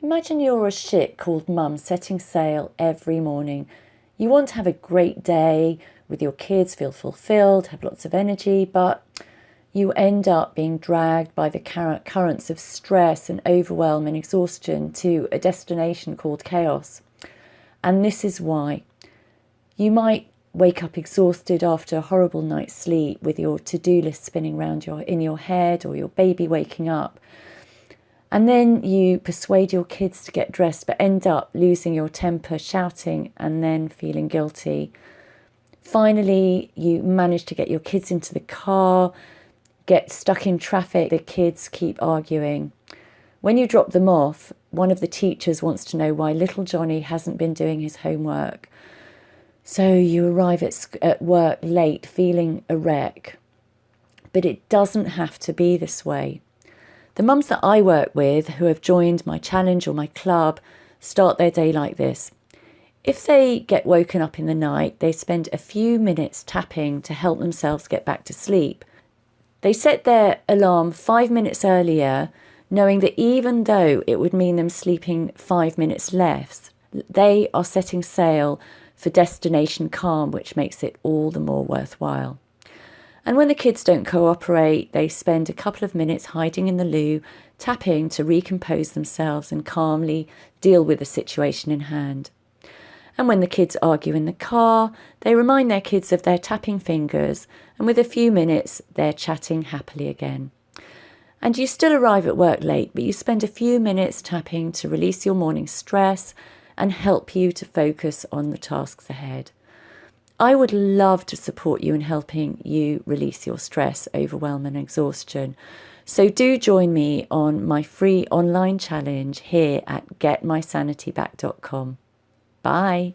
Imagine you're a ship called Mum setting sail every morning. You want to have a great day with your kids, feel fulfilled, have lots of energy, but you end up being dragged by the currents of stress and overwhelm and exhaustion to a destination called chaos. And this is why. You might wake up exhausted after a horrible night's sleep with your to-do list spinning around in your head, or your baby waking up. And then you persuade your kids to get dressed, but end up losing your temper, shouting, and then feeling guilty. Finally, you manage to get your kids into the car, get stuck in traffic, the kids keep arguing. When you drop them off, one of the teachers wants to know why little Johnny hasn't been doing his homework. So you arrive at work late, feeling a wreck. But it doesn't have to be this way. The mums that I work with who have joined my challenge or my club start their day like this. If they get woken up in the night, they spend a few minutes tapping to help themselves get back to sleep. They set their alarm 5 minutes earlier, knowing that even though it would mean them sleeping 5 minutes less, they are setting sail for destination calm, which makes it all the more worthwhile. And when the kids don't cooperate, they spend a couple of minutes hiding in the loo, tapping to recompose themselves and calmly deal with the situation in hand. And when the kids argue in the car, they remind their kids of their tapping fingers, and with a few minutes, they're chatting happily again. And you still arrive at work late, but you spend a few minutes tapping to release your morning stress and help you to focus on the tasks ahead. I would love to support you in helping you release your stress, overwhelm and exhaustion. So do join me on my free online challenge here at getmysanityback.com. Bye.